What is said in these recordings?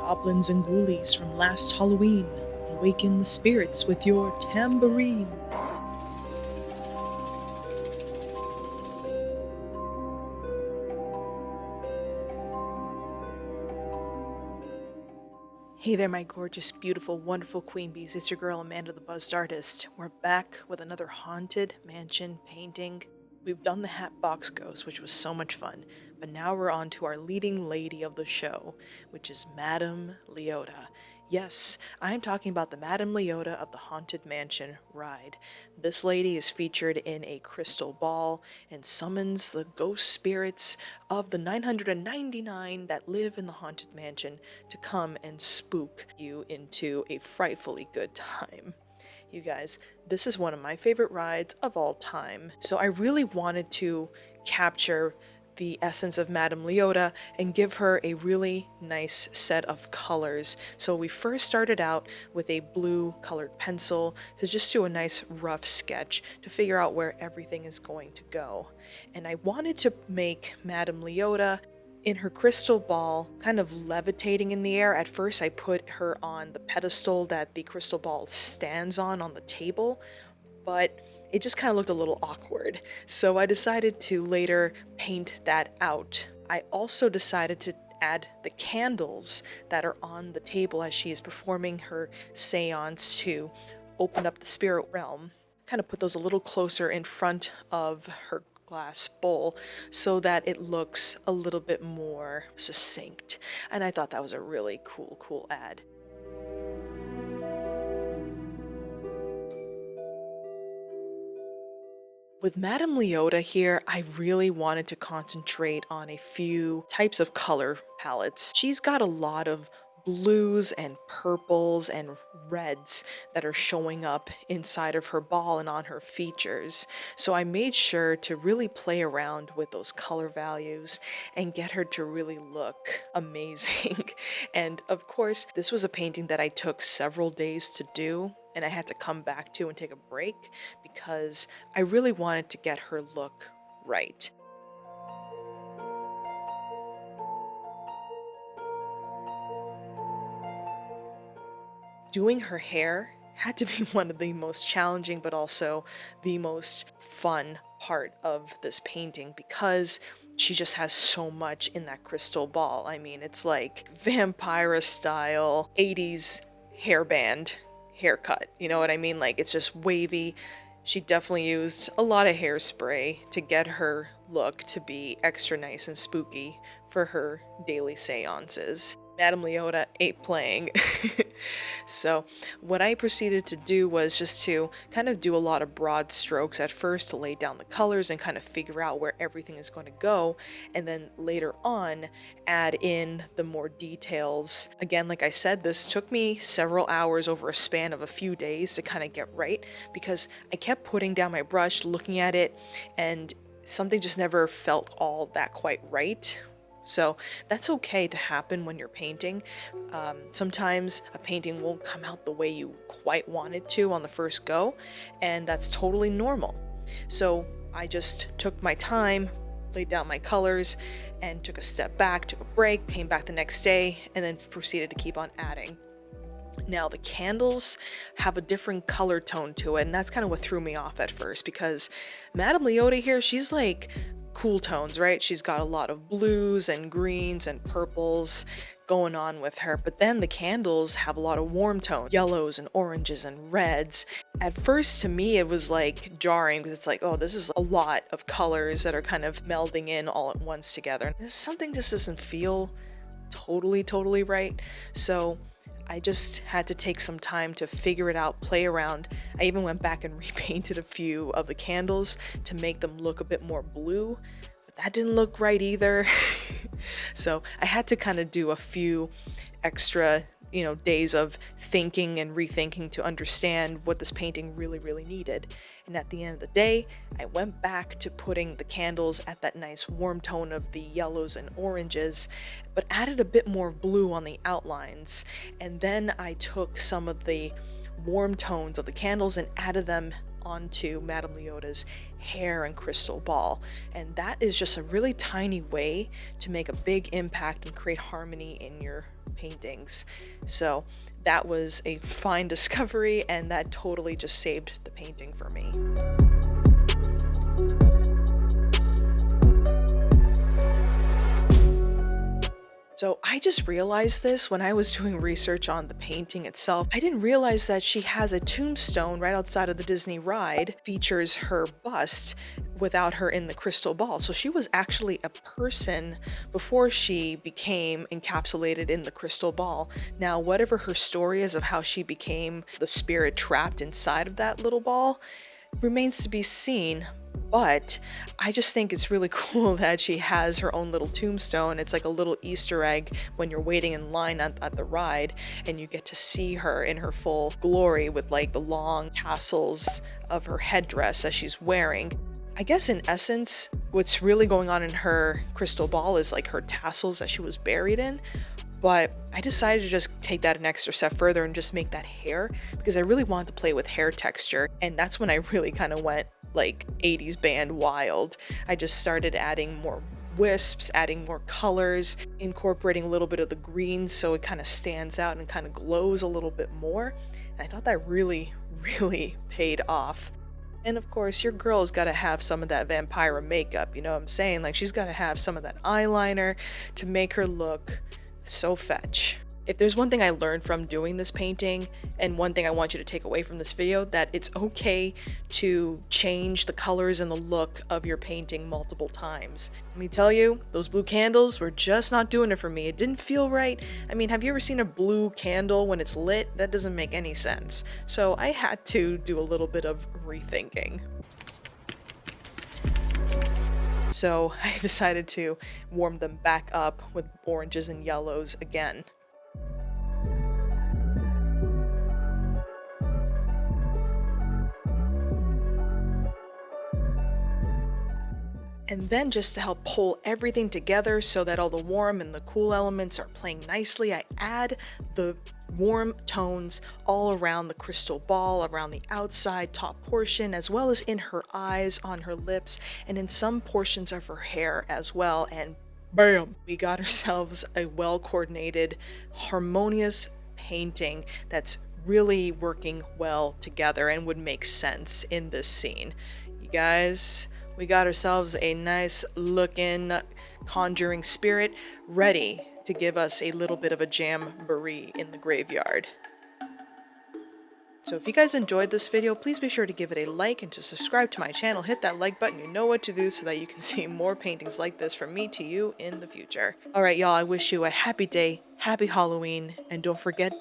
Goblins and ghoulies from last Halloween, awaken the spirits with your tambourine. Hey there, my gorgeous, beautiful, wonderful queen bees. It's your girl Amanda the Buzzed Artist. We're back with another haunted mansion painting. We've done the Hatbox Ghost, which was so much fun, but now we're on to our leading lady of the show, which is Madame Leota. Yes, I'm talking about the Madame Leota of the Haunted Mansion ride. This lady is featured in a crystal ball and summons the ghost spirits of the 999 that live in the Haunted Mansion to come and spook you into a frightfully good time. You guys, this is one of my favorite rides of all time. So I really wanted to capture the essence of Madame Leota and give her a really nice set of colors. So we first started out with a blue colored pencil to just do a nice rough sketch to figure out where everything is going to go. And I wanted to make Madame Leota in her crystal ball kind of levitating in the air. At first I put her on the pedestal that the crystal ball stands on the table, but it just kind of looked a little awkward. So I decided to later paint that out. I also decided to add the candles that are on the table as she is performing her seance to open up the spirit realm. Kind of put those a little closer in front of her glass bowl so that it looks a little bit more succinct. And I thought that was a really cool ad. With Madame Leota here, I really wanted to concentrate on a few types of color palettes. She's got a lot of blues and purples and reds that are showing up inside of her ball and on her features. So I made sure to really play around with those color values and get her to really look amazing. And of course, this was a painting that I took several days to do, and I had to come back to and take a break because I really wanted to get her look right. Doing her hair had to be one of the most challenging but also the most fun part of this painting because she just has so much in that crystal ball. I mean, it's like vampire style 80s hairband haircut. You know what I mean? Like, it's just wavy. She definitely used a lot of hairspray to get her look to be extra nice and spooky for her daily seances. Madame Leota ain't playing. So what I proceeded to do was just to kind of do a lot of broad strokes at first to lay down the colors and kind of figure out where everything is going to go, and then later on add in the more details. Again, like I said, this took me several hours over a span of a few days to kind of get right because I kept putting down my brush, looking at it, and something just never felt all that quite right. So that's okay to happen when you're painting. Sometimes a painting won't come out the way you quite want it to on the first go, and that's totally normal. So I just took my time, laid down my colors, and took a step back, took a break, came back the next day, and then proceeded to keep on adding. Now the candles have a different color tone to it, and that's kind of what threw me off at first because Madame Leota here, she's like cool tones, right? She's got a lot of blues and greens and purples going on with her, but then the candles have a lot of warm tones, yellows and oranges and reds. At first, to me, it was like jarring because it's like, oh, this is a lot of colors that are kind of melding in all at once together. This something just doesn't feel totally right. So I just had to take some time to figure it out, play around. I even went back and repainted a few of the candles to make them look a bit more blue, but that didn't look right either. So I had to kind of do a few extra, days of thinking and rethinking to understand what this painting really needed. And at the end of the day, I went back to putting the candles at that nice warm tone of the yellows and oranges, but added a bit more blue on the outlines. And then I took some of the warm tones of the candles and added them onto Madame Leota's hair and crystal ball. And that is just a really tiny way to make a big impact and create harmony in your paintings. So that was a fine discovery, and that totally just saved the painting for me. So I just realized this when I was doing research on the painting itself. I didn't realize that she has a tombstone right outside of the Disney ride, features her bust without her in the crystal ball. So she was actually a person before she became encapsulated in the crystal ball. Now, whatever her story is of how she became the spirit trapped inside of that little ball remains to be seen. But I just think it's really cool that she has her own little tombstone. It's like a little Easter egg when you're waiting in line at the ride, and you get to see her in her full glory with like the long tassels of her headdress that she's wearing. I guess in essence, what's really going on in her crystal ball is like her tassels that she was buried in. But I decided to just take that an extra step further and just make that hair, because I really wanted to play with hair texture. And that's when I really kind of went like 80s band wild. I just started adding more wisps, adding more colors, incorporating a little bit of the green so it kind of stands out and kind of glows a little bit more. And I thought that really, really paid off. And of course, your girl's got to have some of that vampire makeup, you know what I'm saying? Like, she's got to have some of that eyeliner to make her look so fetch. If there's one thing I learned from doing this painting, and one thing I want you to take away from this video, that it's okay to change the colors and the look of your painting multiple times. Let me tell you, those blue candles were just not doing it for me. It didn't feel right. I mean, have you ever seen a blue candle when it's lit? That doesn't make any sense. So I had to do a little bit of rethinking. So I decided to warm them back up with oranges and yellows again. And then, just to help pull everything together so that all the warm and the cool elements are playing nicely, I add the warm tones all around the crystal ball, around the outside top portion, as well as in her eyes, on her lips, and in some portions of her hair as well. And bam! We got ourselves a well-coordinated, harmonious painting that's really working well together and would make sense in this scene. You guys, we got ourselves a nice looking conjuring spirit ready to give us a little bit of a jamboree in the graveyard. So if you guys enjoyed this video, please be sure to give it a like and to subscribe to my channel. Hit that like button, you know what to do, so that you can see more paintings like this from me to you in the future. Alright y'all, I wish you a happy day, happy Halloween, and don't forget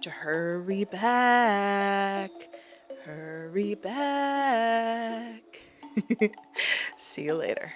to hurry back. Hurry back. See you later.